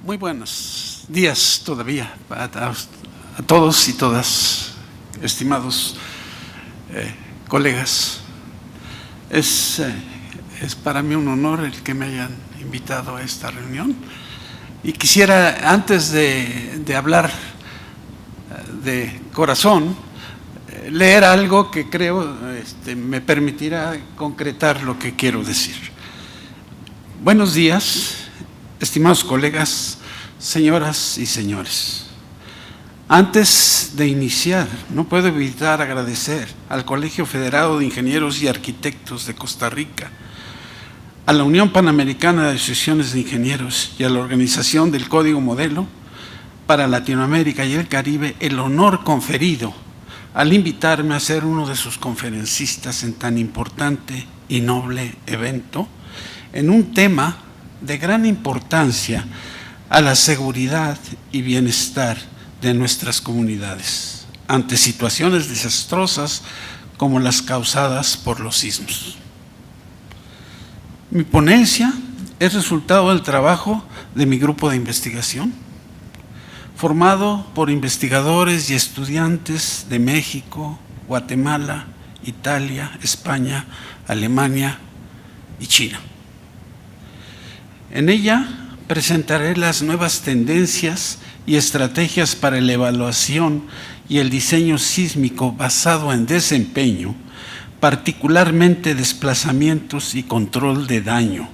Muy buenos días todavía a todos y todas, estimados colegas. Es para mí un honor el que me hayan invitado a esta reunión. Y quisiera, antes de hablar de corazón, leer algo que creo me permitirá concretar lo que quiero decir. Buenos días, estimados colegas, señoras y señores. Antes de iniciar, no puedo evitar agradecer al Colegio Federado de Ingenieros y Arquitectos de Costa Rica, a la Unión Panamericana de Asociaciones de Ingenieros y a la Organización del Código Modelo para Latinoamérica y el Caribe el honor conferido al invitarme a ser uno de sus conferencistas en tan importante y noble evento, en un tema de gran importancia a la seguridad y bienestar de nuestras comunidades ante situaciones desastrosas como las causadas por los sismos. Mi ponencia es resultado del trabajo de mi grupo de investigación, formado por investigadores y estudiantes de México, Guatemala, Italia, España, Alemania y China. En ella presentaré las nuevas tendencias y estrategias para la evaluación y el diseño sísmico basado en desempeño, particularmente desplazamientos y control de daño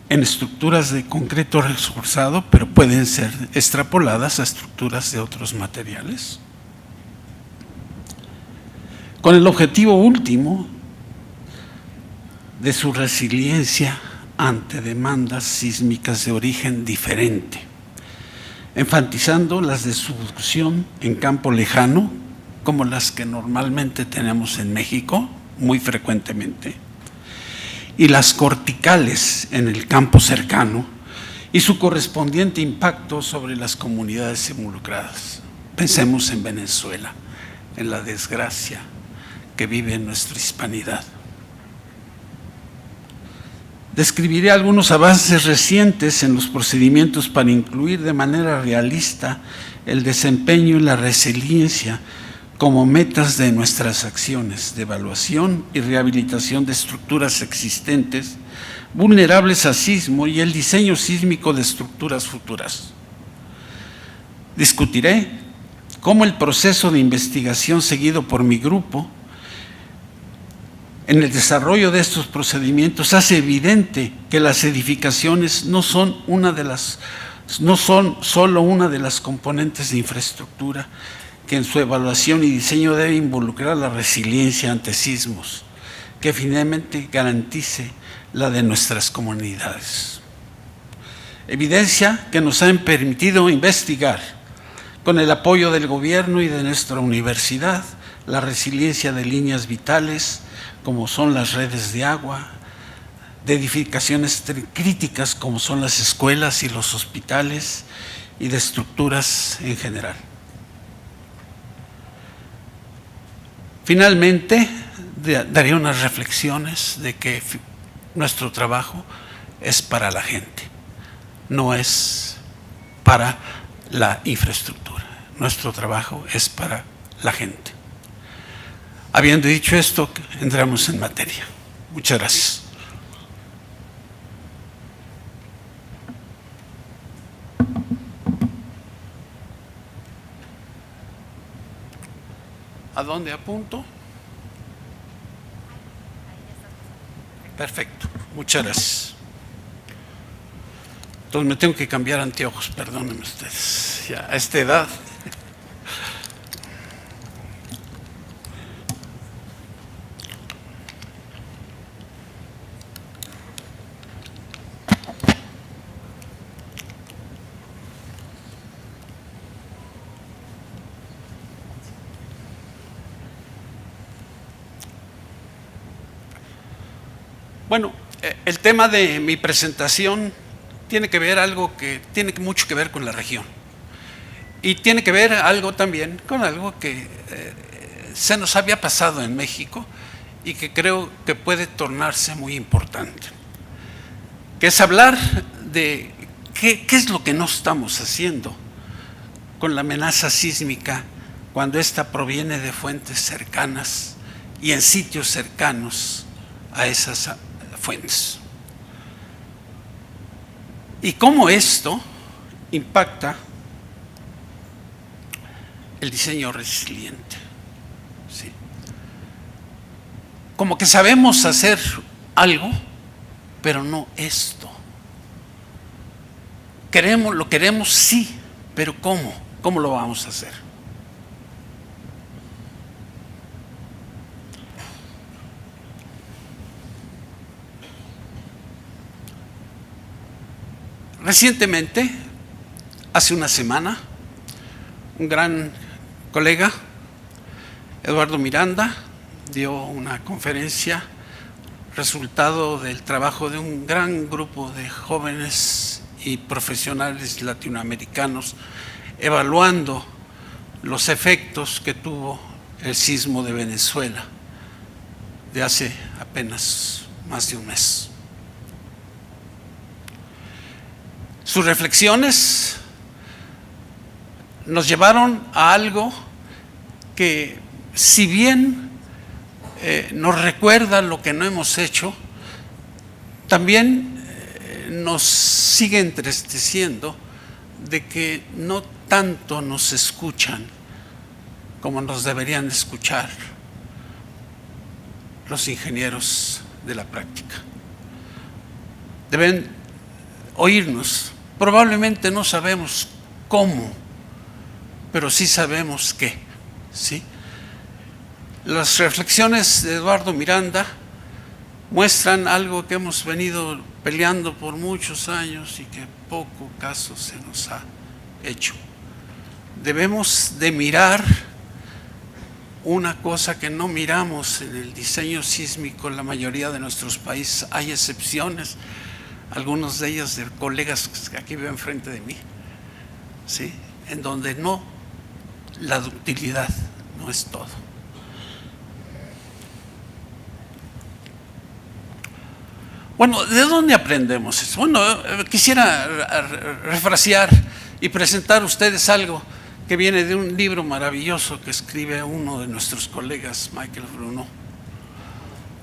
en estructuras de concreto reforzado, pero pueden ser extrapoladas a estructuras de otros materiales, con el objetivo último de su resiliencia ante demandas sísmicas de origen diferente, enfatizando las de subducción en campo lejano, como las que normalmente tenemos en México, muy frecuentemente, y las corticales en el campo cercano y su correspondiente impacto sobre las comunidades involucradas. Pensemos en Venezuela, en la desgracia que vive nuestra hispanidad. Describiré algunos avances recientes en los procedimientos para incluir de manera realista el desempeño y la resiliencia como metas de nuestras acciones de evaluación y rehabilitación de estructuras existentes vulnerables a sismo y el diseño sísmico de estructuras futuras. Discutiré cómo el proceso de investigación seguido por mi grupo en el desarrollo de estos procedimientos hace evidente que las edificaciones no son solo una de las componentes de infraestructura que en su evaluación y diseño debe involucrar la resiliencia ante sismos, que finalmente garantice la de nuestras comunidades. Evidencia que nos han permitido investigar, con el apoyo del gobierno y de nuestra universidad, la resiliencia de líneas vitales, como son las redes de agua, de edificaciones críticas, como son las escuelas y los hospitales, y de estructuras en general. Finalmente, daré unas reflexiones de que nuestro trabajo es para la gente, no es para la infraestructura. Nuestro trabajo es para la gente. Habiendo dicho esto, entramos en materia. Muchas gracias. ¿A dónde apunto? Perfecto, muchas gracias. Entonces me tengo que cambiar anteojos, perdónenme ustedes, ya a esta edad. Bueno, el tema de mi presentación tiene mucho que ver con la región. Y tiene que ver algo también con algo que se nos había pasado en México y que creo que puede tornarse muy importante. que es hablar de qué es lo que no estamos haciendo con la amenaza sísmica cuando ésta proviene de fuentes cercanas y en sitios cercanos a esas fuentes. Y cómo esto impacta el diseño resiliente. ¿Sí? Como que sabemos hacer algo, pero no esto. Lo queremos sí, pero ¿cómo? ¿Cómo lo vamos a hacer? Recientemente, hace una semana, un gran colega, Eduardo Miranda, dio una conferencia, resultado del trabajo de un gran grupo de jóvenes y profesionales latinoamericanos, evaluando los efectos que tuvo el sismo de Venezuela de hace apenas más de un mes. Sus reflexiones nos llevaron a algo que, si bien nos recuerda lo que no hemos hecho, también nos sigue entristeciendo de que no tanto nos escuchan como nos deberían escuchar los ingenieros de la práctica. Deben oírnos. Probablemente no sabemos cómo, pero sí sabemos qué. ¿Sí? Las reflexiones de Eduardo Miranda muestran algo que hemos venido peleando por muchos años y que poco caso se nos ha hecho. Debemos de mirar una cosa que no miramos en el diseño sísmico en la mayoría de nuestros países. Hay excepciones, algunos de ellos de colegas que aquí veo enfrente de mí, ¿sí? En donde no, la ductilidad no es todo. Bueno, ¿de dónde aprendemos eso? Bueno, quisiera refrasear y presentar a ustedes algo que viene de un libro maravilloso que escribe uno de nuestros colegas, Michael Bruno.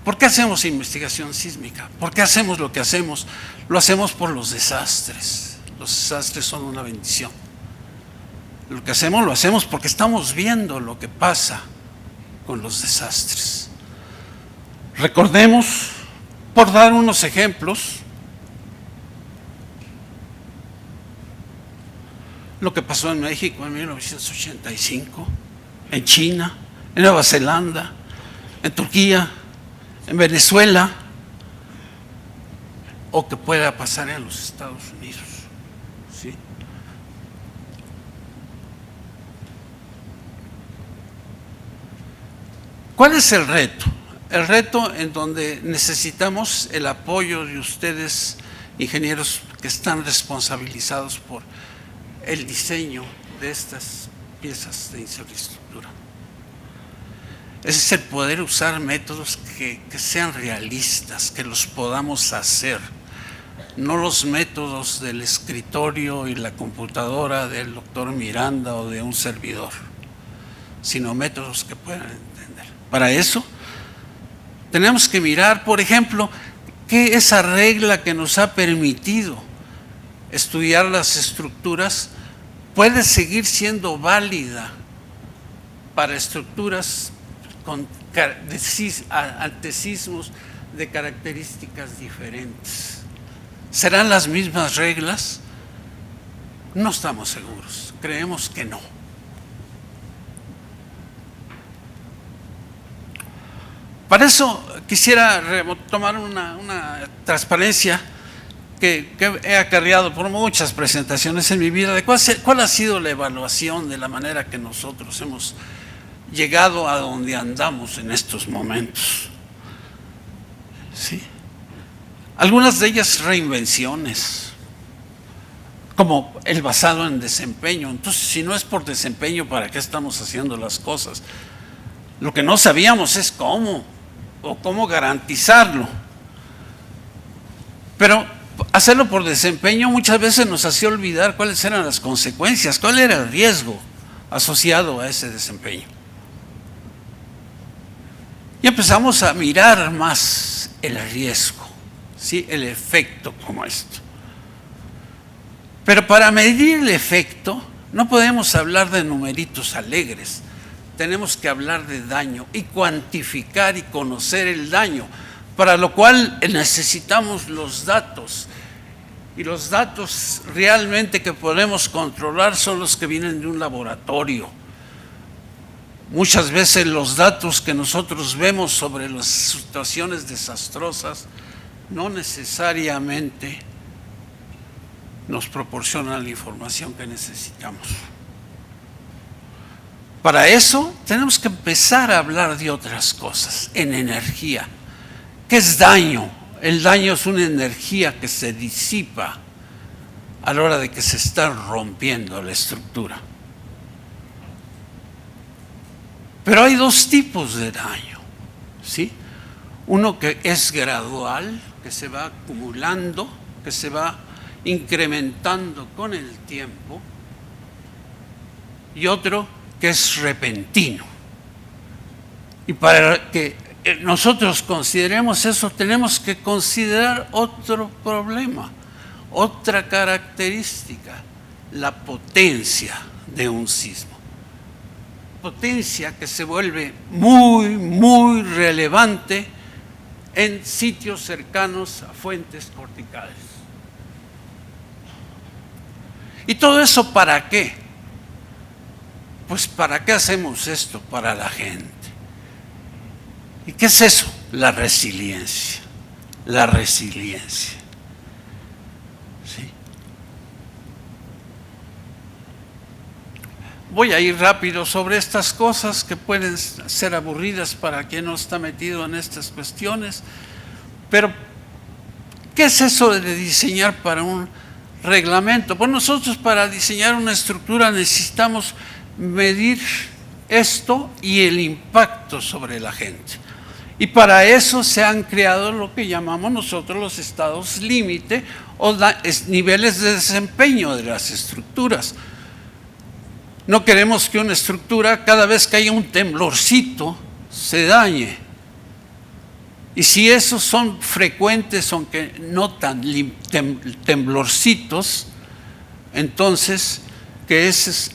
¿Por qué hacemos investigación sísmica? ¿Por qué hacemos lo que hacemos? Lo hacemos por los desastres. Los desastres son una bendición. Lo que hacemos, lo hacemos porque estamos viendo lo que pasa con los desastres. Recordemos, por dar unos ejemplos, lo que pasó en México en 1985, en China, en Nueva Zelanda, en Turquía, en Venezuela, o que pueda pasar en los Estados Unidos. ¿Sí? ¿Cuál es el reto? El reto en donde necesitamos el apoyo de ustedes, ingenieros que están responsabilizados por el diseño de estas piezas de infraestructura. Ese es el poder usar métodos que sean realistas, que los podamos hacer, no los métodos del escritorio y la computadora del doctor Miranda o de un servidor, sino métodos que puedan entender. Para eso tenemos que mirar, por ejemplo, que esa regla que nos ha permitido estudiar las estructuras puede seguir siendo válida para estructuras ante sismos de características diferentes. ¿Serán las mismas reglas? No estamos seguros, creemos que no. Para eso quisiera tomar una transparencia que he acarreado por muchas presentaciones en mi vida, de cuál ha sido la evaluación de la manera que nosotros hemos llegado a donde andamos en estos momentos. ¿Sí? Algunas de ellas reinvenciones, como el basado en desempeño. Entonces, si no es por desempeño, ¿para qué estamos haciendo las cosas? Lo que no sabíamos es cómo, o cómo garantizarlo. Pero hacerlo por desempeño muchas veces nos hacía olvidar cuáles eran las consecuencias, cuál era el riesgo asociado a ese desempeño. Y empezamos a mirar más el riesgo, ¿sí? El efecto como esto. Pero para medir el efecto no podemos hablar de numeritos alegres, tenemos que hablar de daño y cuantificar y conocer el daño, para lo cual necesitamos los datos. Y los datos realmente que podemos controlar son los que vienen de un laboratorio. Muchas veces los datos que nosotros vemos sobre las situaciones desastrosas no necesariamente nos proporcionan la información que necesitamos. Para eso tenemos que empezar a hablar de otras cosas, en energía. ¿Qué es daño? El daño es una energía que se disipa a la hora de que se está rompiendo la estructura. Pero hay dos tipos de daño, ¿sí? Uno que es gradual, que se va acumulando, que se va incrementando con el tiempo, y otro que es repentino. Y para que nosotros consideremos eso, tenemos que considerar otro problema, otra característica, la potencia de un sismo. Potencia que se vuelve muy, muy relevante en sitios cercanos a fuentes corticales. ¿Y todo eso para qué? Pues ¿para qué hacemos esto? Para la gente. ¿Y qué es eso? La resiliencia. La resiliencia. ¿Sí? Voy a ir rápido sobre estas cosas que pueden ser aburridas para quien no está metido en estas cuestiones, pero ¿qué es eso de diseñar para un reglamento? Pues nosotros para diseñar una estructura necesitamos medir esto y el impacto sobre la gente. Y para eso se han creado lo que llamamos nosotros los estados límite o niveles de desempeño de las estructuras. No queremos que una estructura, cada vez que haya un temblorcito, se dañe. Y si esos son frecuentes, aunque no tan temblorcitos, entonces que esas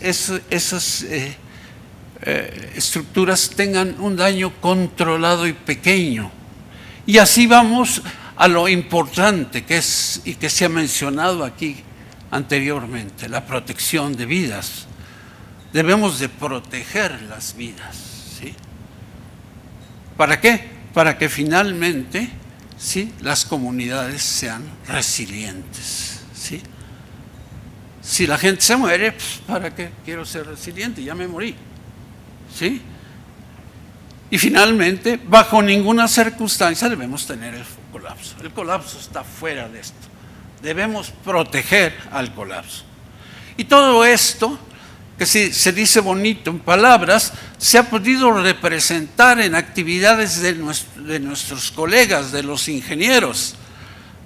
estructuras tengan un daño controlado y pequeño. Y así vamos a lo importante que es y que se ha mencionado aquí anteriormente, la protección de vidas. Debemos de proteger las vidas, ¿sí? ¿Para qué? Para que finalmente, ¿sí?, las comunidades sean resilientes, ¿sí? Si la gente se muere, pues ¿para qué quiero ser resiliente? Ya me morí, ¿sí? Y finalmente, bajo ninguna circunstancia debemos tener el colapso. El colapso está fuera de esto. Debemos proteger al colapso. Y todo esto, que se dice bonito en palabras, se ha podido representar en actividades de nuestros colegas, de los ingenieros,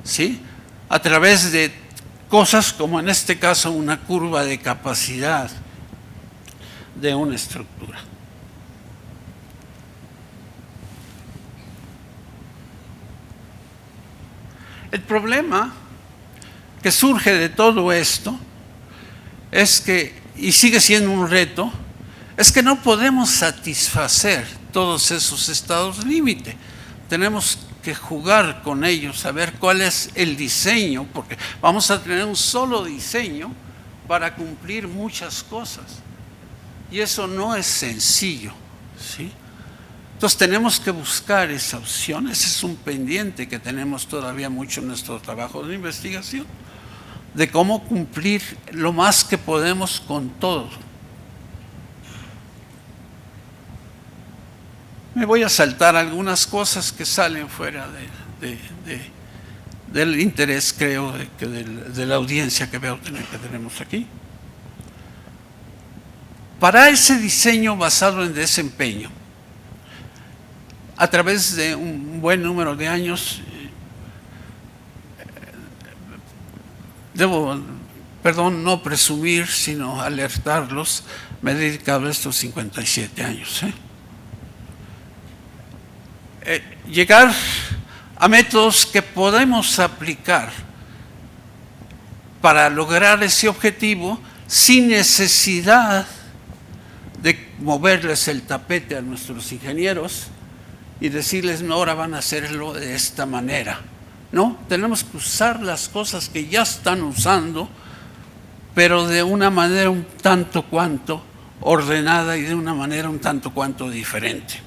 ¿sí?, a través de cosas como en este caso una curva de capacidad de una estructura. El problema que surge de todo esto es que, y sigue siendo un reto, es que no podemos satisfacer todos esos estados límite. Tenemos que jugar con ellos, saber cuál es el diseño, porque vamos a tener un solo diseño para cumplir muchas cosas. Y eso no es sencillo, ¿sí? Entonces tenemos que buscar esa opción. Ese es un pendiente que tenemos todavía mucho en nuestro trabajo de investigación, de cómo cumplir lo más que podemos con todo. Me voy a saltar algunas cosas que salen fuera del interés, creo, de la audiencia que tenemos aquí. Para ese diseño basado en desempeño, a través de un buen número de años, perdón, no presumir, sino alertarlos, me he dedicado a estos 57 años. Llegar a métodos que podemos aplicar para lograr ese objetivo sin necesidad de moverles el tapete a nuestros ingenieros y decirles, no, ahora van a hacerlo de esta manera. No, tenemos que usar las cosas que ya están usando, pero de una manera un tanto cuanto ordenada y de una manera un tanto cuanto diferente.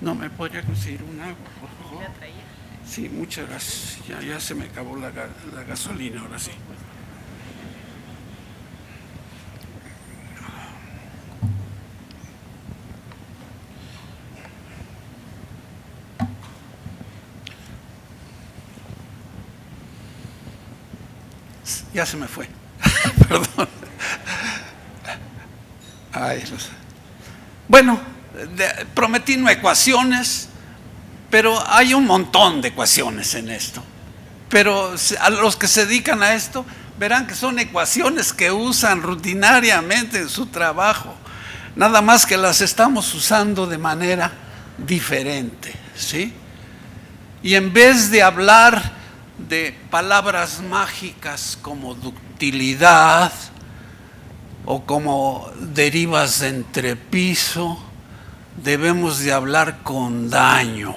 ¿No me podría conseguir un agua, por favor? Sí, muchas gracias. Ya se me acabó la gasolina, ahora sí. Ya se me fue. Perdón. Ay, bueno, prometí no ecuaciones, pero hay un montón de ecuaciones en esto. Pero a los que se dedican a esto, verán que son ecuaciones que usan rutinariamente en su trabajo. Nada más que las estamos usando de manera diferente, ¿sí? Y en vez de hablar de palabras mágicas como ductilidad o como derivas de entrepiso, debemos de hablar con daño.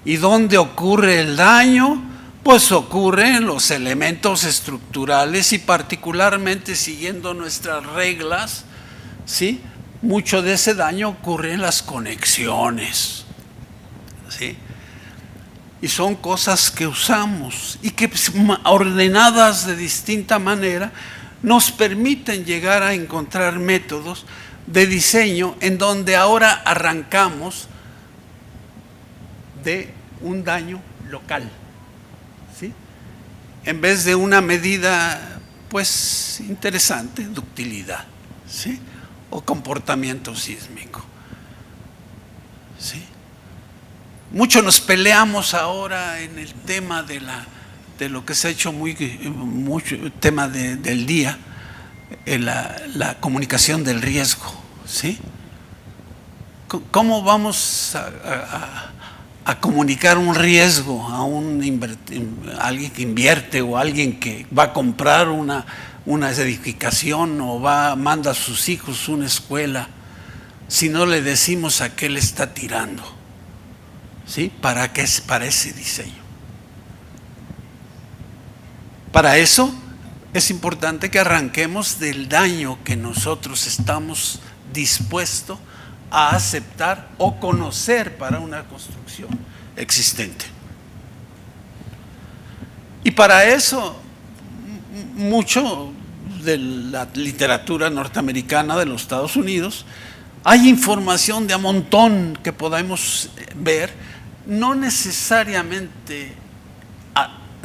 ¿Y dónde ocurre el daño? Pues ocurre en los elementos estructurales y particularmente siguiendo nuestras reglas, ¿sí? Mucho de ese daño ocurre en las conexiones, ¿sí? Y son cosas que usamos y que ordenadas de distinta manera nos permiten llegar a encontrar métodos de diseño en donde ahora arrancamos de un daño local, ¿sí? En vez de una medida pues interesante, ductilidad, ¿sí? O comportamiento sísmico, ¿sí? Mucho nos peleamos ahora en el tema de lo que se ha hecho mucho tema del día, la comunicación del riesgo, ¿sí? ¿Cómo vamos a comunicar un riesgo a alguien que invierte o alguien que va a comprar una edificación o manda a sus hijos una escuela si no le decimos a qué le está tirando? ¿Sí? ¿Para ese diseño? Para eso es importante que arranquemos del daño que nosotros estamos dispuestos a aceptar o conocer para una construcción existente. Y para eso, mucho de la literatura norteamericana de los Estados Unidos, hay información de a montón que podemos ver, no necesariamente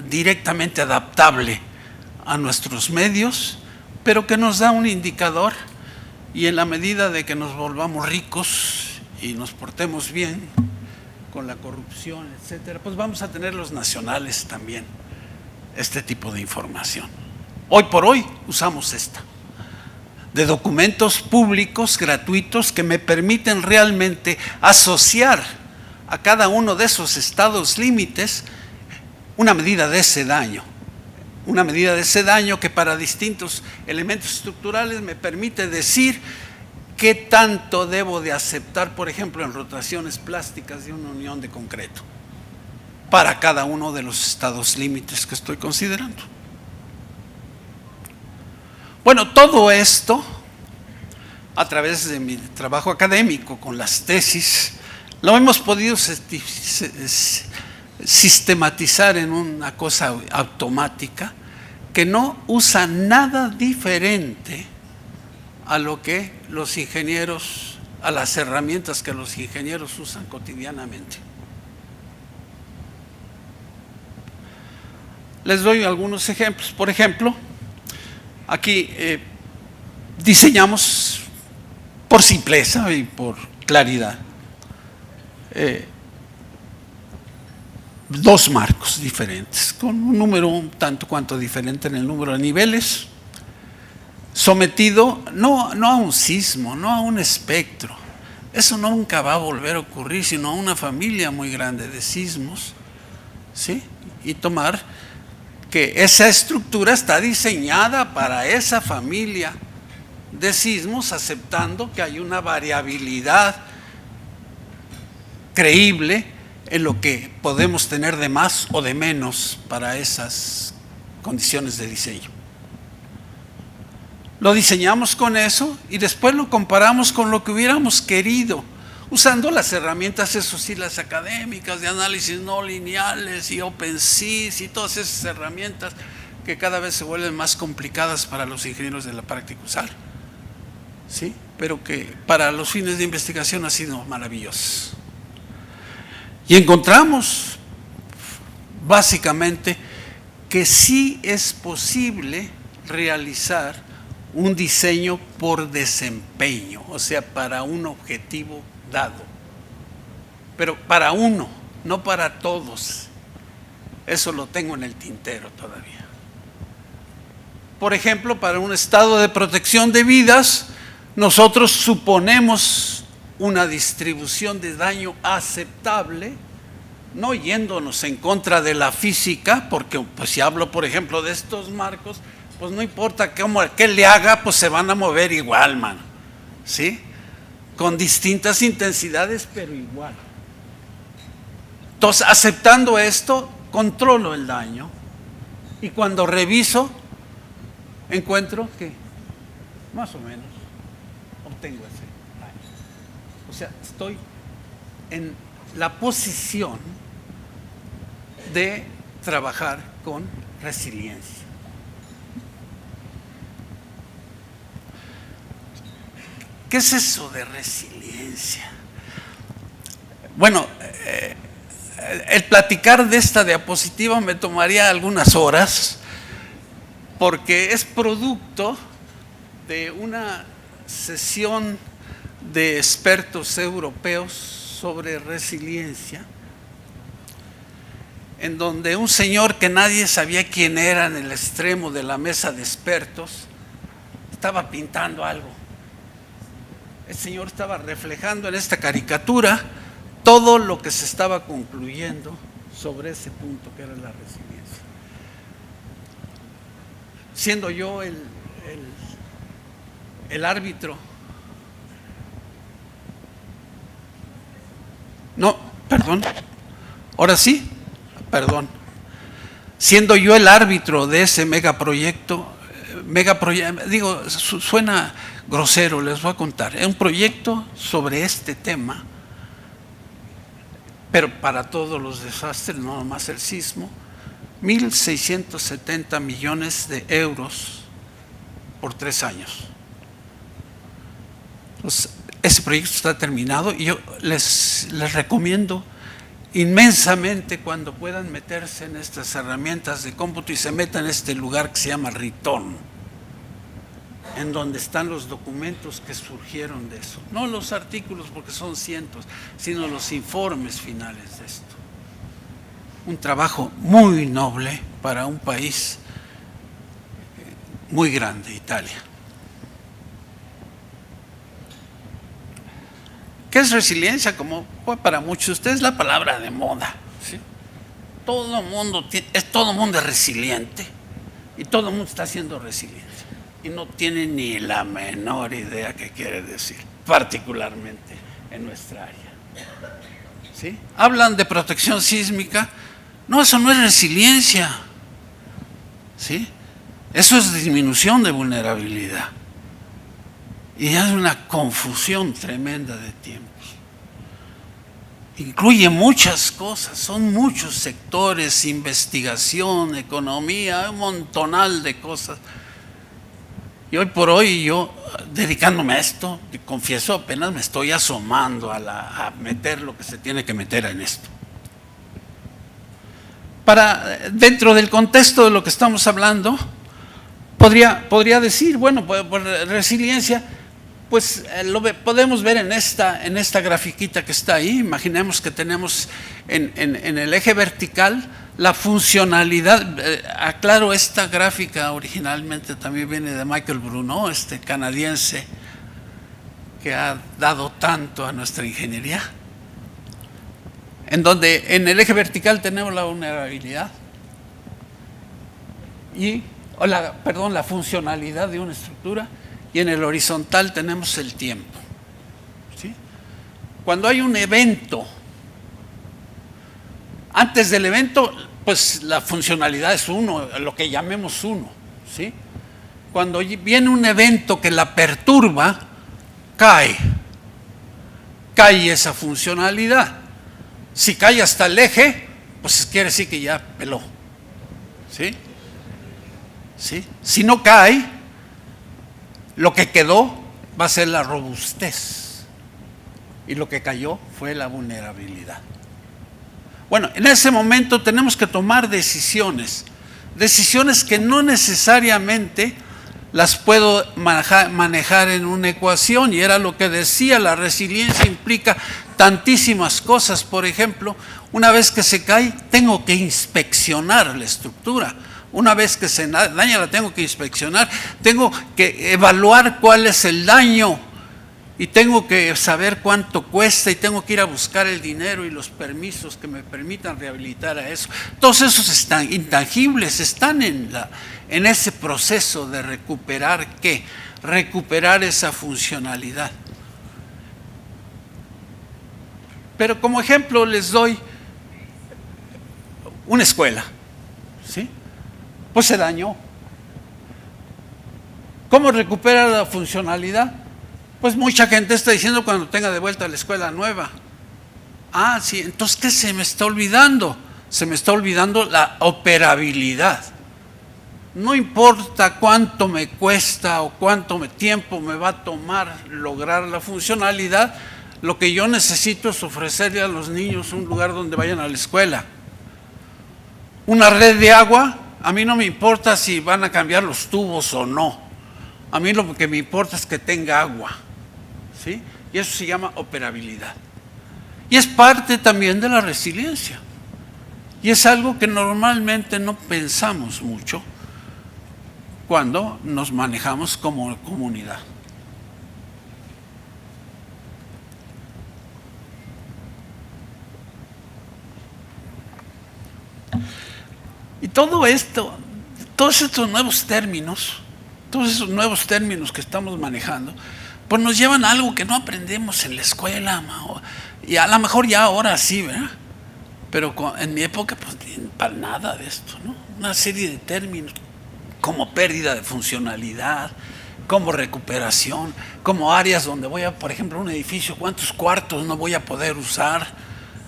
directamente adaptable a nuestros medios, pero que nos da un indicador, y en la medida de que nos volvamos ricos y nos portemos bien con la corrupción, etcétera, pues vamos a tener los nacionales también este tipo de información. Hoy por hoy usamos esta, de documentos públicos gratuitos que me permiten realmente asociar a cada uno de esos estados límites una medida de ese daño. Una medida de ese daño que para distintos elementos estructurales me permite decir qué tanto debo de aceptar, por ejemplo, en rotaciones plásticas de una unión de concreto, para cada uno de los estados límites que estoy considerando. Bueno, todo esto, a través de mi trabajo académico con las tesis, lo hemos podido sistematizar en una cosa automática que no usa nada diferente a lo que los ingenieros, a las herramientas que los ingenieros usan cotidianamente. Les doy algunos ejemplos. Por ejemplo, aquí diseñamos por simpleza y por claridad. dos marcos diferentes, con un número un tanto cuanto diferente en el número de niveles, sometido no a un sismo, no a un espectro. Eso nunca va a volver a ocurrir, sino a una familia muy grande de sismos, ¿sí? Y tomar que esa estructura está diseñada para esa familia de sismos, aceptando que hay una variabilidad creíble en lo que podemos tener de más o de menos para esas condiciones de diseño. Lo diseñamos con eso y después lo comparamos con lo que hubiéramos querido, usando las herramientas, eso sí, las académicas de análisis no lineales y OpenSys y todas esas herramientas que cada vez se vuelven más complicadas para los ingenieros de la práctica usar, ¿sí? Pero que para los fines de investigación ha sido maravilloso. Y encontramos básicamente que sí es posible realizar un diseño por desempeño, o sea, para un objetivo dado, pero para uno, no para todos. Eso lo tengo en el tintero todavía. Por ejemplo, para un estado de protección de vidas, nosotros suponemos una distribución de daño aceptable, no yéndonos en contra de la física, porque pues, si hablo, por ejemplo, de estos marcos, pues no importa qué le haga, pues se van a mover igual, mano, ¿sí? Con distintas intensidades, pero igual. Entonces, aceptando esto, controlo el daño y cuando reviso, encuentro que más o menos obtengo ese daño. O sea, estoy en la posición de trabajar con resiliencia. ¿Qué es eso de resiliencia? Bueno, el platicar de esta diapositiva me tomaría algunas horas, porque es producto de una sesión de expertos europeos sobre resiliencia, en donde un señor que nadie sabía quién era en el extremo de la mesa de expertos estaba pintando algo. El señor estaba reflejando en esta caricatura todo lo que se estaba concluyendo sobre ese punto que era la resiliencia. Siendo yo el árbitro. No, perdón. Ahora sí, perdón. Siendo yo el árbitro de ese megaproyecto, digo, suena grosero, les voy a contar. Es un proyecto sobre este tema, pero para todos los desastres, no nomás el sismo, 1.670 millones de euros por 3 años. Entonces, ese proyecto está terminado y yo les recomiendo inmensamente cuando puedan meterse en estas herramientas de cómputo y se metan en este lugar que se llama Riton, en donde están los documentos que surgieron de eso. No los artículos, porque son cientos, sino los informes finales de esto. Un trabajo muy noble para un país muy grande, Italia. ¿Qué es resiliencia? Como fue para muchos de ustedes la palabra de moda, ¿sí? Todo el mundo es resiliente y todo el mundo está siendo resiliente. Y no tiene ni la menor idea qué quiere decir, particularmente en nuestra área. ¿Sí? Hablan de protección sísmica. No, eso no es resiliencia. ¿Sí? Eso es disminución de vulnerabilidad. Y hay una confusión tremenda de tiempos. Incluye muchas cosas, son muchos sectores, investigación, economía, un montonal de cosas. Y hoy por hoy yo, dedicándome a esto, confieso, apenas me estoy asomando a meter lo que se tiene que meter en esto. Dentro del contexto de lo que estamos hablando, podría decir, bueno, pues resiliencia, Pues podemos ver en esta grafiquita que está ahí. Imaginemos que tenemos en el eje vertical la funcionalidad. Aclaro, esta gráfica originalmente también viene de Michael Bruno, este canadiense que ha dado tanto a nuestra ingeniería, en donde en el eje vertical tenemos la vulnerabilidad la funcionalidad de una estructura, y en el horizontal tenemos el tiempo. ¿Sí? Cuando hay un evento, antes del evento, pues la funcionalidad es 1, lo que llamemos 1. ¿Sí? Cuando viene un evento que la perturba, cae esa funcionalidad. Si cae hasta el eje, pues quiere decir que ya peló. ¿Sí? ¿Sí? Si no cae, lo que quedó va a ser la robustez, y lo que cayó fue la vulnerabilidad. Bueno, en ese momento tenemos que tomar decisiones que no necesariamente las puedo manejar en una ecuación, y era lo que decía, la resiliencia implica tantísimas cosas. Por ejemplo, una vez que se cae, tengo que inspeccionar la estructura. Una vez que se daña, la tengo que inspeccionar, tengo que evaluar cuál es el daño, y tengo que saber cuánto cuesta, y tengo que ir a buscar el dinero y los permisos que me permitan rehabilitar a eso. Todos esos están intangibles, están en ese proceso de recuperar esa funcionalidad. Pero como ejemplo les doy una escuela, ¿sí? Pues se dañó. ¿Cómo recupera la funcionalidad? Pues mucha gente está diciendo cuando tenga de vuelta la escuela nueva. Ah, sí, entonces ¿qué se me está olvidando? Se me está olvidando la operabilidad. No importa cuánto me cuesta o cuánto tiempo me va a tomar lograr la funcionalidad, lo que yo necesito es ofrecerle a los niños un lugar donde vayan a la escuela. Una red de agua, a mí no me importa si van a cambiar los tubos o no. A mí lo que me importa es que tenga agua. ¿Sí? Y eso se llama operabilidad. Y es parte también de la resiliencia. Y es algo que normalmente no pensamos mucho cuando nos manejamos como comunidad. Y todo esto, todos estos nuevos términos que estamos manejando, pues nos llevan a algo que no aprendemos en la escuela, y a lo mejor ya ahora sí, ¿verdad? Pero en mi época, pues para nada de esto, ¿no? Una serie de términos como pérdida de funcionalidad, como recuperación, como áreas donde voy a, por ejemplo, un edificio, cuántos cuartos no voy a poder usar,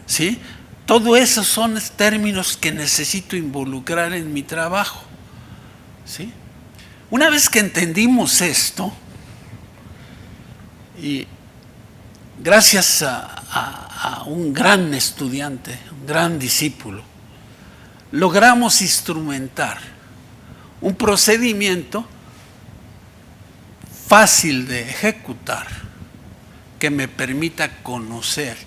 ¿sí? Todo eso son términos que necesito involucrar en mi trabajo, ¿sí? Una vez que entendimos esto, y gracias a un gran estudiante, un gran discípulo, logramos instrumentar un procedimiento fácil de ejecutar que me permita conocer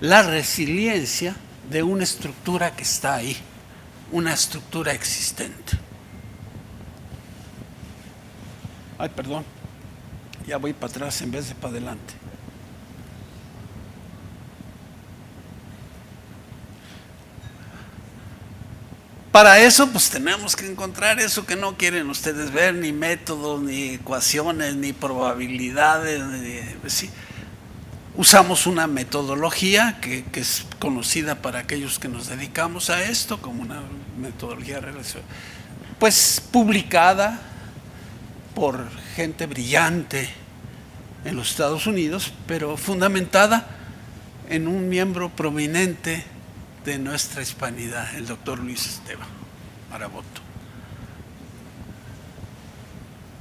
la resiliencia de una estructura que está ahí, una estructura existente. Ay, perdón, ya voy para atrás en vez de para adelante. Para eso, pues tenemos que encontrar eso que no quieren ustedes ver, ni métodos, ni ecuaciones, ni probabilidades, ¿sí? Usamos una metodología que es conocida para aquellos que nos dedicamos a esto, como una metodología pues publicada por gente brillante en los Estados Unidos, pero fundamentada en un miembro prominente de nuestra hispanidad, el doctor Luis Esteban Maraboto.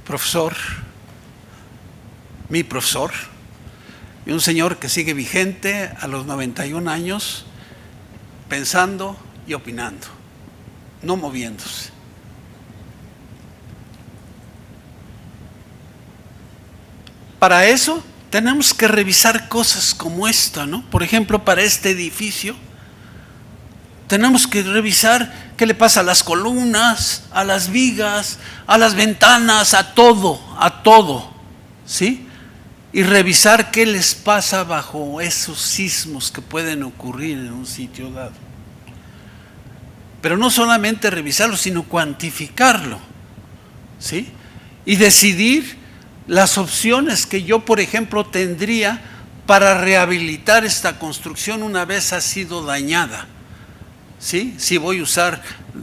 Profesor, mi profesor, y un señor que sigue vigente a los 91 años, pensando y opinando, no moviéndose. Para eso tenemos que revisar cosas como esta, ¿no? Por ejemplo, para este edificio, tenemos que revisar qué le pasa a las columnas, a las vigas, a las ventanas, a todo, ¿sí? Y revisar qué les pasa bajo esos sismos que pueden ocurrir en un sitio dado. Pero no solamente revisarlo, sino cuantificarlo, ¿sí? Y decidir las opciones que yo, por ejemplo, tendría para rehabilitar esta construcción una vez ha sido dañada, ¿sí? Si voy a usar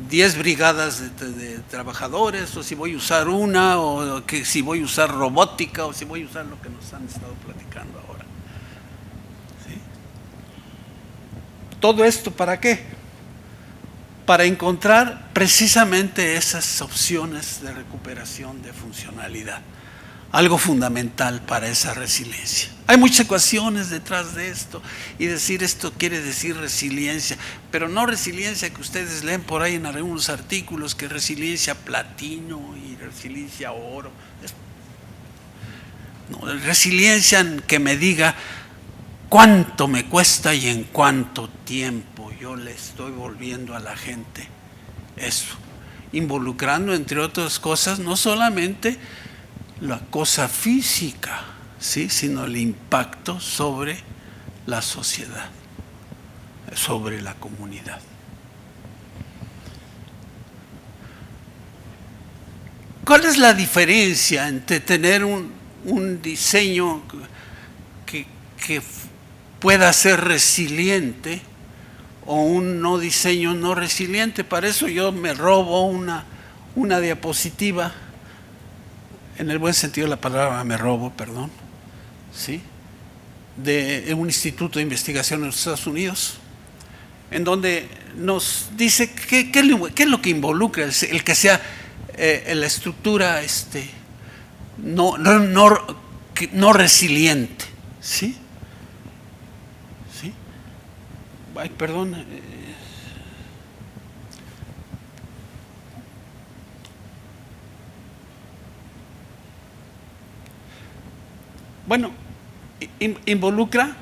10 brigadas de trabajadores, o si voy a usar una, o si voy a usar robótica, o si voy a usar lo que nos han estado platicando ahora, ¿sí? ¿Todo esto para qué? Para encontrar precisamente esas opciones de recuperación de funcionalidad. Algo fundamental para esa resiliencia. Hay muchas ecuaciones detrás de esto y decir esto quiere decir resiliencia, pero no resiliencia que ustedes leen por ahí en algunos artículos, que resiliencia platino y resiliencia oro. No, resiliencia que me diga cuánto me cuesta y en cuánto tiempo yo le estoy volviendo a la gente eso, involucrando entre otras cosas no solamente la cosa física, ¿sí?, sino el impacto sobre la sociedad, sobre la comunidad. ¿Cuál es la diferencia entre tener un diseño que pueda ser resiliente o un no diseño no resiliente? Para eso yo me robo una diapositiva, en el buen sentido de la palabra me robo, perdón, ¿sí?, de un instituto de investigación en los Estados Unidos, en donde nos dice qué es lo que involucra el que sea la estructura no resiliente, ¿sí? ¿Sí? Ay, perdón. Bueno, involucra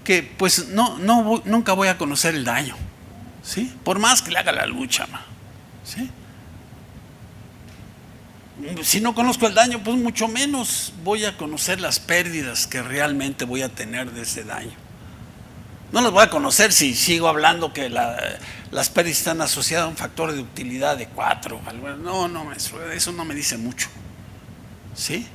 que pues nunca voy a conocer el daño, ¿sí?, por más que le haga la lucha, ¿sí? Si no conozco el daño, pues mucho menos voy a conocer las pérdidas que realmente voy a tener de ese daño. No las voy a conocer si sigo hablando que las pérdidas están asociadas a un factor de utilidad de 4. No, eso no me dice mucho, ¿sí?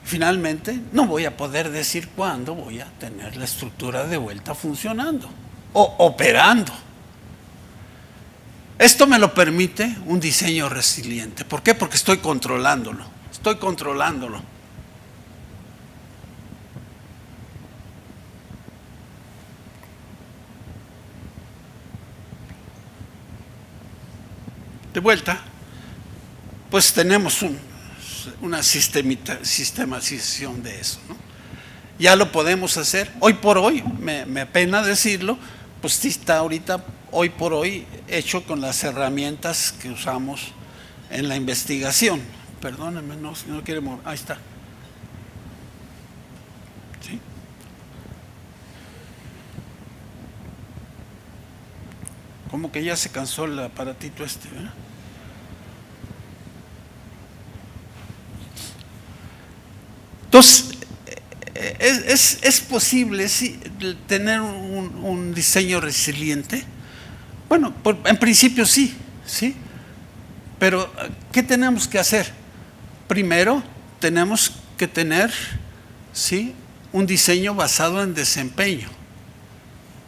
Finalmente, no voy a poder decir cuándo voy a tener la estructura de vuelta funcionando o operando. Esto me lo permite un diseño resiliente. ¿Por qué? Porque estoy controlándolo. De vuelta, pues tenemos una sistematización de eso, ¿no? Ya lo podemos hacer. Hoy por hoy, me apena decirlo, pues sí está ahorita, hoy por hoy, hecho con las herramientas que usamos en la investigación. Perdónenme, no quiere mover. Ahí está. ¿Sí? Como que ya se cansó el aparatito ¿verdad? Entonces, ¿es posible tener un diseño resiliente? Bueno, en principio sí, pero ¿qué tenemos que hacer? Primero, tenemos que tener, ¿sí?, un diseño basado en desempeño,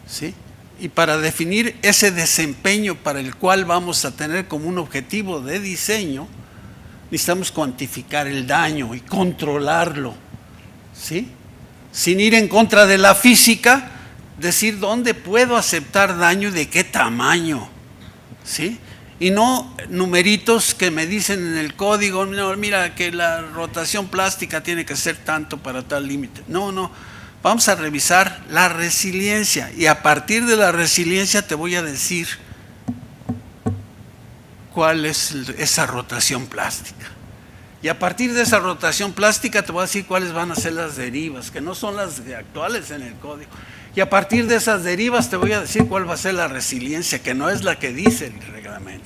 ¿sí? Y para definir ese desempeño para el cual vamos a tener como un objetivo de diseño, necesitamos cuantificar el daño y controlarlo, ¿sí?, sin ir en contra de la física, decir dónde puedo aceptar daño y de qué tamaño, ¿sí? Y no numeritos que me dicen en el código, no, mira que la rotación plástica tiene que ser tanto para tal límite. No, vamos a revisar la resiliencia y a partir de la resiliencia te voy a decir cuál es esa rotación plástica. Y a partir de esa rotación plástica te voy a decir cuáles van a ser las derivas, que no son las actuales en el código. Y a partir de esas derivas te voy a decir cuál va a ser la resiliencia, que no es la que dice el reglamento.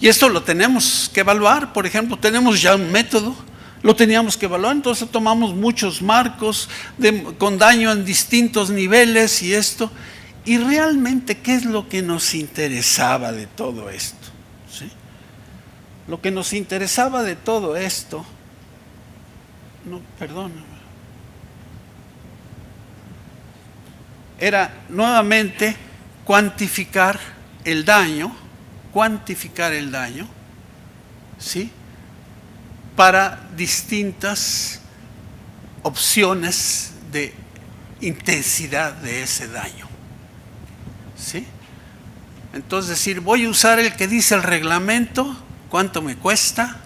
Y esto lo tenemos que evaluar. Por ejemplo, tenemos ya un método, lo teníamos que evaluar, entonces tomamos muchos marcos con daño en distintos niveles y esto. Y realmente, ¿qué es lo que nos interesaba de todo esto? ¿Sí? Lo que nos interesaba de todo esto, era nuevamente cuantificar el daño, ¿sí? Para distintas opciones de intensidad de ese daño. ¿Sí? Entonces decir, voy a usar el que dice el reglamento, cuánto me cuesta,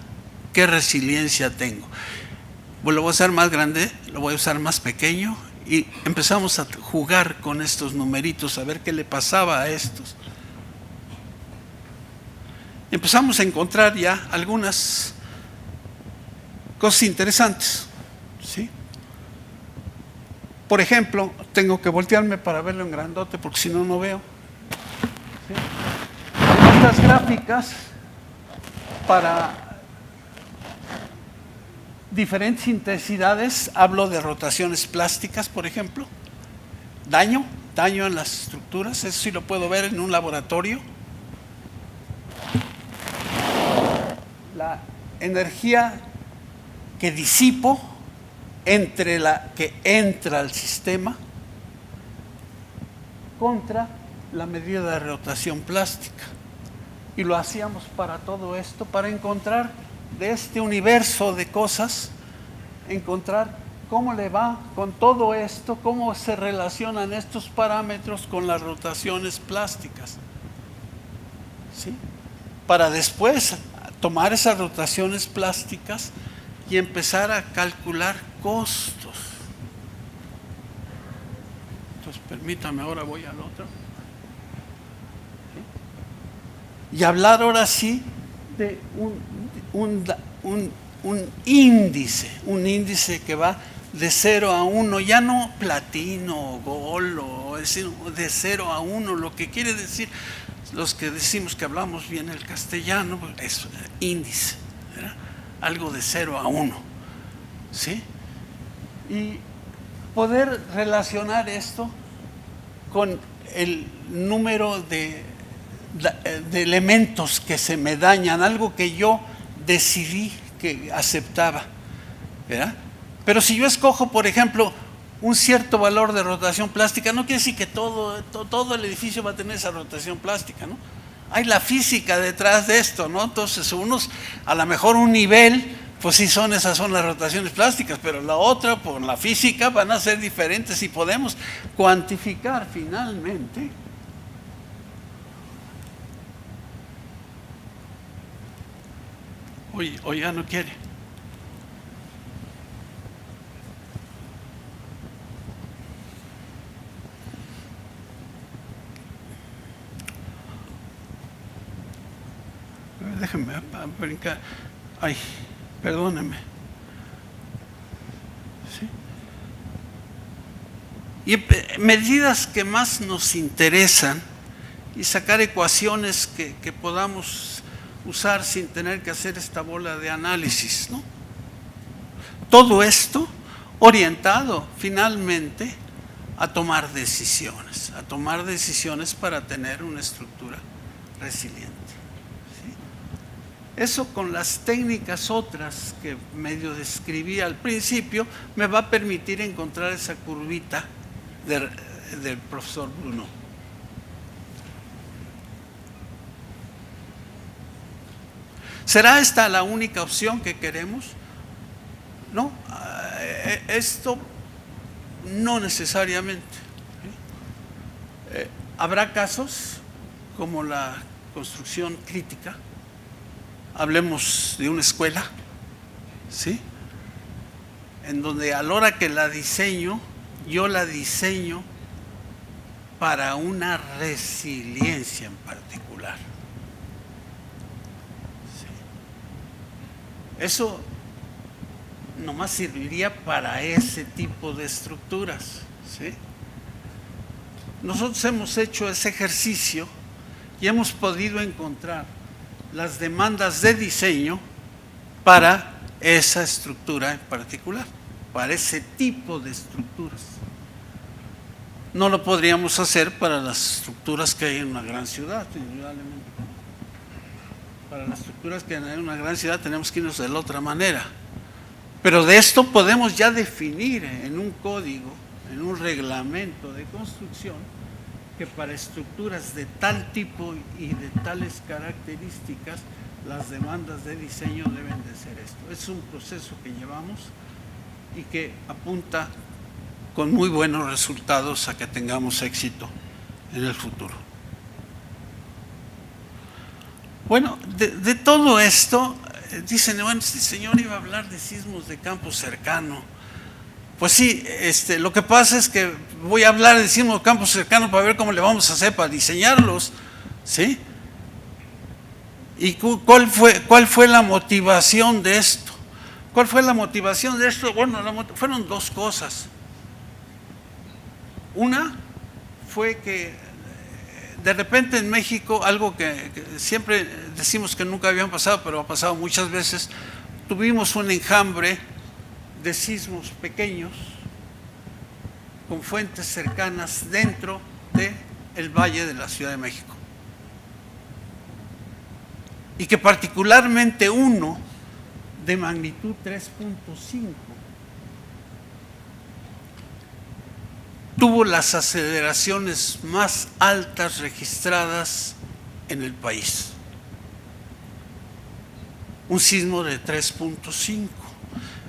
qué resiliencia tengo. Pues lo voy a usar más grande, lo voy a usar más pequeño, y empezamos a jugar con estos numeritos, a ver qué le pasaba a estos. Y empezamos a encontrar ya algunas cosas interesantes, ¿sí? Por ejemplo, tengo que voltearme para verlo en grandote porque si no, no veo. ¿Sí? En estas gráficas, para diferentes intensidades, hablo de rotaciones plásticas, por ejemplo, daño en las estructuras, eso sí lo puedo ver en un laboratorio. La energía que disipo entre la que entra al sistema contra la medida de rotación plástica. Y lo hacíamos para todo esto, para encontrar de este universo de cosas, encontrar cómo le va con todo esto, cómo se relacionan estos parámetros con las rotaciones plásticas. ¿Sí? Para después tomar esas rotaciones plásticas y empezar a calcular costos. Entonces, permítame, ahora voy al otro. ¿Sí? Y hablar ahora sí de un índice que va de 0 a 1, ya no platino o gol, es decir, de 0 a 1, lo que quiere decir, los que decimos que hablamos bien el castellano, es índice, ¿verdad? Algo de 0 a 1, ¿sí? Y poder relacionar esto con el número de elementos que se me dañan, algo que yo decidí que aceptaba, ¿verdad? Pero si yo escojo, por ejemplo, un cierto valor de rotación plástica, no quiere decir que todo el edificio va a tener esa rotación plástica, ¿no? Hay la física detrás de esto, ¿no? Entonces, unos, a lo mejor un nivel, pues sí esas son las rotaciones plásticas, pero la otra, por la física, van a ser diferentes y podemos cuantificar finalmente o ya no quiere. Déjenme brincar. Ay, perdónenme. ¿Sí? Y medidas que más nos interesan y sacar ecuaciones que podamos usar sin tener que hacer esta bola de análisis, ¿no? Todo esto orientado finalmente a tomar decisiones para tener una estructura resiliente. Eso con las técnicas otras que medio describí al principio me va a permitir encontrar esa curvita del profesor Bruno. ¿Será esta la única opción que queremos? No, esto no necesariamente. Habrá casos como la construcción crítica. Hablemos de una escuela, ¿sí? En donde a la hora que yo la diseño para una resiliencia en particular. Sí. Eso nomás serviría para ese tipo de estructuras, ¿sí? Nosotros hemos hecho ese ejercicio y hemos podido encontrar las demandas de diseño para esa estructura en particular, para ese tipo de estructuras. No lo podríamos hacer para las estructuras que hay en una gran ciudad, indudablemente. Para las estructuras que hay en una gran ciudad tenemos que irnos de la otra manera. Pero de esto podemos ya definir en un código, en un reglamento de construcción, que para estructuras de tal tipo y de tales características, las demandas de diseño deben de ser esto. Es un proceso que llevamos y que apunta con muy buenos resultados a que tengamos éxito en el futuro. Bueno, de todo esto, dicen, bueno, este señor iba a hablar de sismos de campo cercano. Pues sí, lo que pasa es que voy a hablar de sismos de campo cercano para ver cómo le vamos a hacer para diseñarlos, ¿sí? ¿Y cuál fue la motivación de esto? ¿Cuál fue la motivación de esto? Bueno, fueron dos cosas. Una fue que de repente en México, algo que siempre decimos que nunca habían pasado, pero ha pasado muchas veces, tuvimos un enjambre de sismos pequeños con fuentes cercanas dentro del Valle de la Ciudad de México. Y que particularmente uno de magnitud 3.5 tuvo las aceleraciones más altas registradas en el país. Un sismo de 3.5.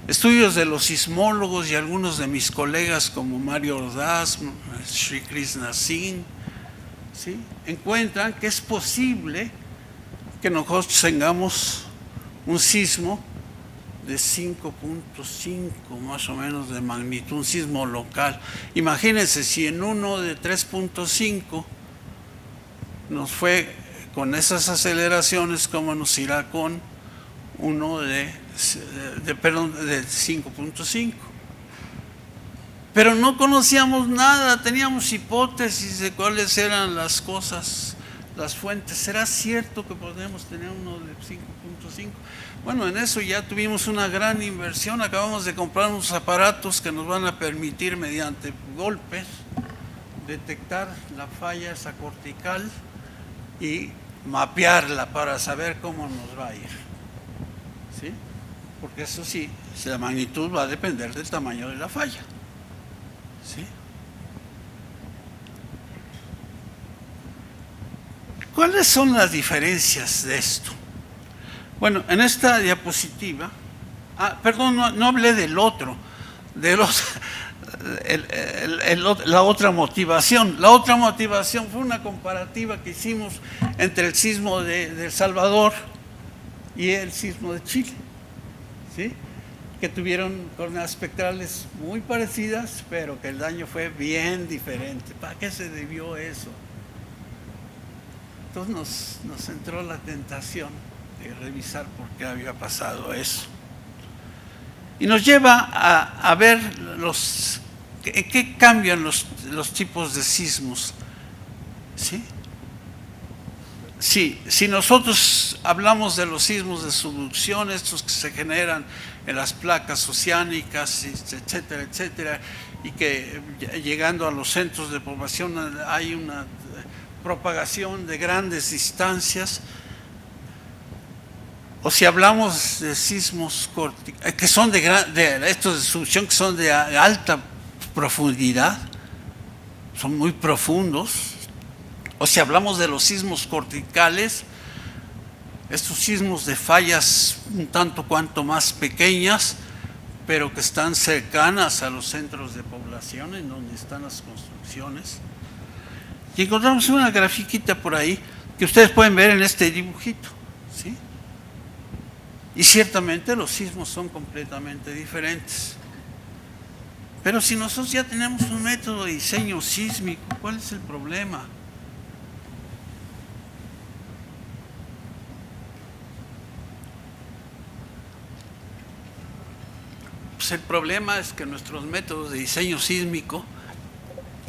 Estudios de los sismólogos y algunos de mis colegas como Mario Ordaz, Sri Krishna Singh, ¿sí?, encuentran que es posible que nosotros tengamos un sismo de 5.5 más o menos de magnitud, un sismo local. Imagínense si en uno de 3.5 nos fue con esas aceleraciones, ¿cómo nos irá con uno de 5.5? Pero no conocíamos nada, teníamos hipótesis de cuáles eran las cosas, las fuentes. ¿Será cierto que podemos tener uno de 5.5? Bueno, en eso ya tuvimos una gran inversión. Acabamos de comprar unos aparatos que nos van a permitir, mediante golpes, detectar la falla esa cortical y mapearla para saber cómo nos va a ir, ¿sí? Porque eso sí, la magnitud va a depender del tamaño de la falla, ¿sí? ¿Cuáles son las diferencias de esto? Bueno, en esta diapositiva, perdón, no hablé del otro, la otra motivación. La otra motivación fue una comparativa que hicimos entre el sismo de El Salvador y el sismo de Chile, ¿sí?, que tuvieron coordenadas espectrales muy parecidas, pero que el daño fue bien diferente. ¿Para qué se debió eso? Entonces nos entró la tentación de revisar por qué había pasado eso. Y nos lleva a ver en qué cambian los tipos de sismos, ¿sí? Si nosotros hablamos de los sismos de subducción, estos que se generan en las placas oceánicas, etcétera, etcétera, y que llegando a los centros de población hay una propagación de grandes distancias, o si hablamos de sismos que son de estos de subducción, que son de alta profundidad, son muy profundos, o si hablamos de los sismos corticales, estos sismos de fallas un tanto cuanto más pequeñas, pero que están cercanas a los centros de población en donde están las construcciones. Y encontramos una grafiquita por ahí que ustedes pueden ver en este dibujito, ¿sí? Y ciertamente los sismos son completamente diferentes. Pero si nosotros ya tenemos un método de diseño sísmico, ¿Cuál es el problema? Pues el problema es que nuestros métodos de diseño sísmico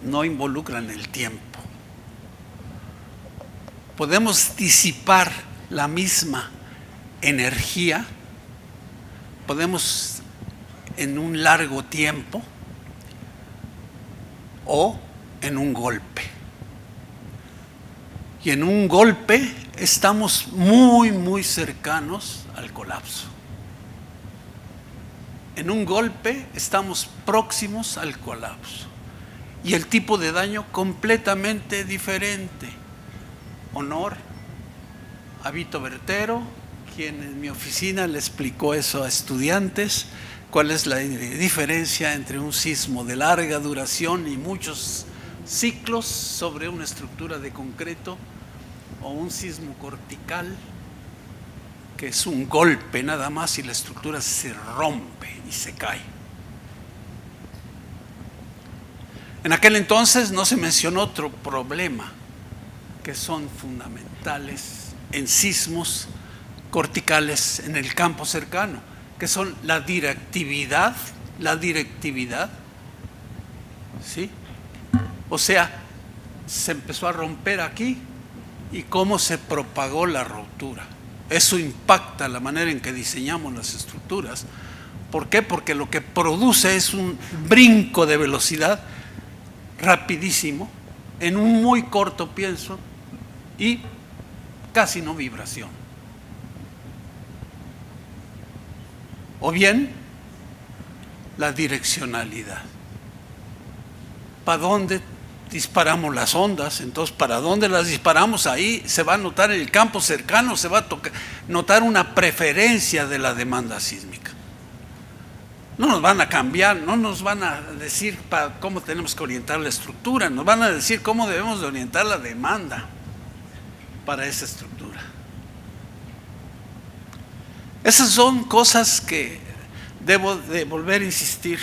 no involucran el tiempo. Podemos disipar la misma energía, podemos en un largo tiempo o en un golpe. Y en un golpe estamos muy, muy cercanos al colapso. En un golpe estamos próximos al colapso. Y el tipo de daño completamente diferente. Honor a Vito Bertero, quien en mi oficina le explicó eso a estudiantes, cuál es la diferencia entre un sismo de larga duración y muchos ciclos sobre una estructura de concreto o un sismo cortical, que es un golpe nada más y la estructura se rompe y se cae. En aquel entonces no se mencionó otro problema que son fundamentales en sismos corticales en el campo cercano, que son la directividad, ¿sí? O sea, se empezó a romper aquí y cómo se propagó la ruptura. Eso impacta la manera en que diseñamos las estructuras. ¿Por qué? Porque lo que produce es un brinco de velocidad rapidísimo, en un muy corto pienso y casi no vibración. O bien, la direccionalidad. ¿Para dónde disparamos las ondas? Entonces, ¿para dónde las disparamos? Ahí se va a notar en el campo cercano, se va a notar una preferencia de la demanda sísmica. No nos van a cambiar, no nos van a decir cómo tenemos que orientar la estructura, nos van a decir cómo debemos de orientar la demanda para esa estructura. Esas son cosas que debo de volver a insistir.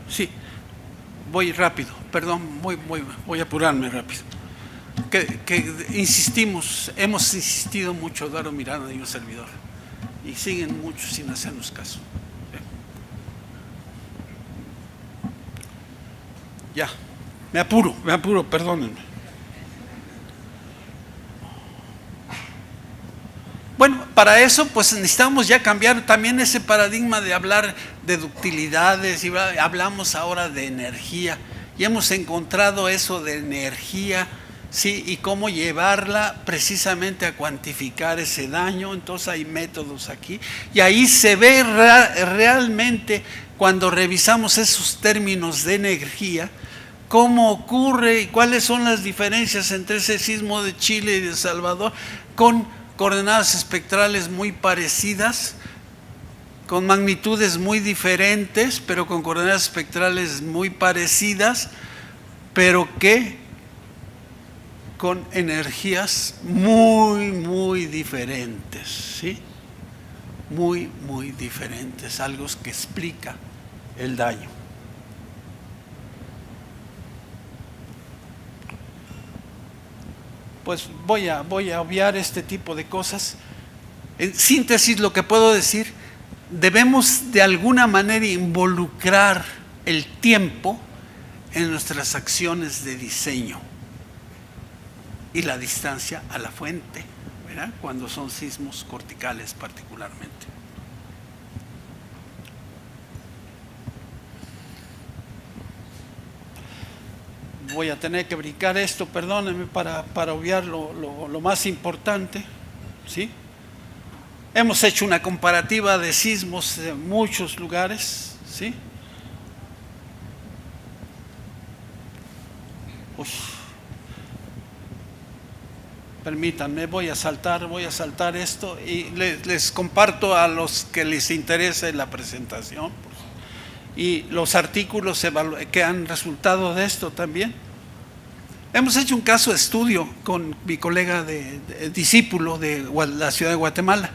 Sí, voy rápido, perdón, voy a apurarme rápido. Que insistimos, hemos insistido mucho, Eduardo Miranda y un servidor, y siguen muchos sin hacernos caso. Ya, me apuro, perdónenme. Bueno, para eso pues necesitamos ya cambiar también ese paradigma de hablar de ductilidades, y hablamos ahora de energía, y hemos encontrado eso de energía, ¿sí? Y cómo llevarla precisamente a cuantificar ese daño. Entonces hay métodos aquí, y ahí se ve realmente, cuando revisamos esos términos de energía, cómo ocurre y cuáles son las diferencias entre ese sismo de Chile y de El Salvador, con coordenadas espectrales muy parecidas, con magnitudes muy diferentes, pero con coordenadas espectrales muy parecidas, pero que con energías muy, muy diferentes, ¿sí? Muy, muy diferentes, algo que explica el daño. Pues voy a obviar este tipo de cosas. En síntesis, lo que puedo decir, debemos de alguna manera involucrar el tiempo en nuestras acciones de diseño y la distancia a la fuente, ¿verdad? Cuando son sismos corticales particularmente. Voy a tener que brincar esto, perdónenme, para obviar lo más importante, ¿sí? Hemos hecho una comparativa de sismos de muchos lugares, ¿sí? Permítanme, voy a saltar esto y les comparto a los que les interese la presentación y los artículos que han resultado de esto también. Hemos hecho un caso de estudio con mi colega discípulo de la ciudad de Guatemala,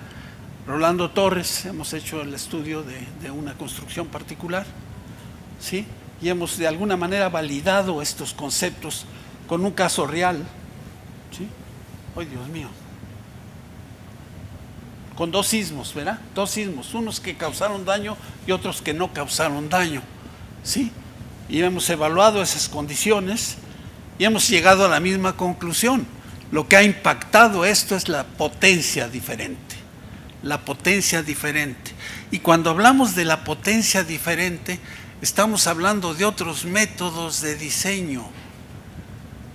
Rolando Torres. Hemos hecho el estudio de una construcción particular, ¿sí? y hemos de alguna manera validado estos conceptos con un caso real. ¿Sí? ¡Ay, Dios mío! Con dos sismos, ¿verdad? Dos sismos, unos que causaron daño y otros que no causaron daño. ¿Sí? Y hemos evaluado esas condiciones y hemos llegado a la misma conclusión. Lo que ha impactado esto es la potencia diferente. La potencia diferente. Y cuando hablamos de la potencia diferente, estamos hablando de otros métodos de diseño.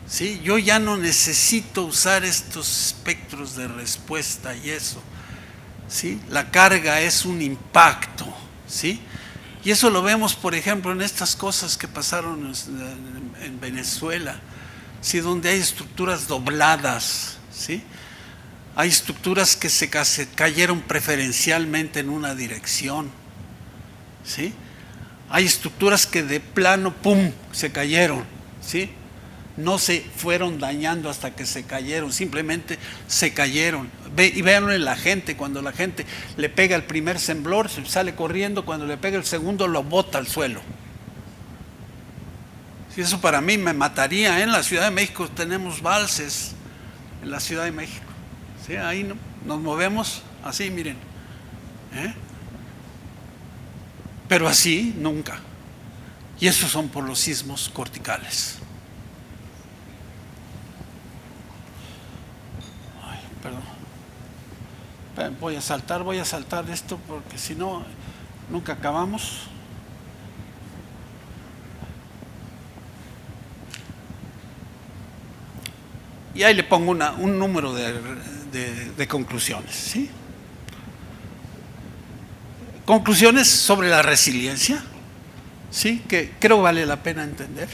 ¿Sí? Yo ya no necesito usar estos espectros de respuesta y eso. ¿Sí? La carga es un impacto. ¿Sí? Y eso lo vemos, por ejemplo, en estas cosas que pasaron en Venezuela, ¿sí? Donde hay estructuras dobladas, ¿sí? Hay estructuras que se cayeron preferencialmente en una dirección, ¿sí? Hay estructuras que de plano, ¡pum!, se cayeron, ¿sí? No se fueron dañando hasta que se cayeron, simplemente se cayeron. Y vean en la gente, cuando la gente le pega el primer temblor, se sale corriendo, cuando le pega el segundo lo bota al suelo. Si eso para mí me mataría. En la Ciudad de México tenemos valses, en la Ciudad de México. ¿Sí? Ahí nos movemos así, miren. Pero así nunca. Y esos son por los sismos corticales. Ay, perdón. Voy a saltar esto porque si no, nunca acabamos. Y ahí le pongo un número de conclusiones, ¿sí? Conclusiones sobre la resiliencia, ¿sí? Que creo vale la pena entender,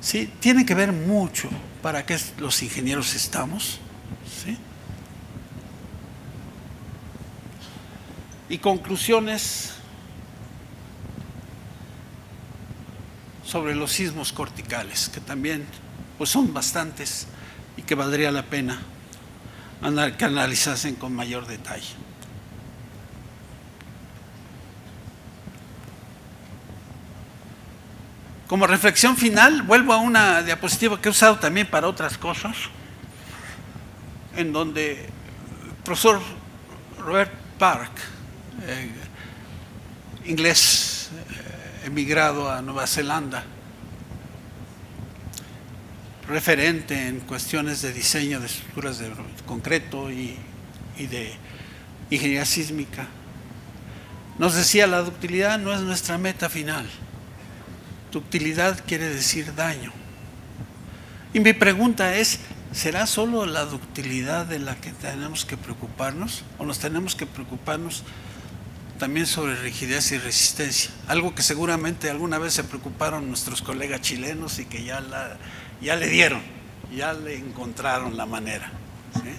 ¿sí? Tiene que ver mucho para qué los ingenieros estamos, ¿sí? Y conclusiones sobre los sismos corticales, que también pues son bastantes y que valdría la pena que analizasen con mayor detalle. Como reflexión final, vuelvo a una diapositiva que he usado también para otras cosas, en donde el profesor Robert Park, inglés, emigrado a Nueva Zelanda, referente en cuestiones de diseño de estructuras de concreto y de ingeniería sísmica, nos decía: la ductilidad no es nuestra meta final. Ductilidad quiere decir daño. Y mi pregunta es: ¿será solo la ductilidad de la que tenemos que preocuparnos? ¿O nos tenemos que preocuparnos también sobre rigidez y resistencia? Algo que seguramente alguna vez se preocuparon nuestros colegas chilenos y que ya le dieron, ya le encontraron la manera, ¿sí?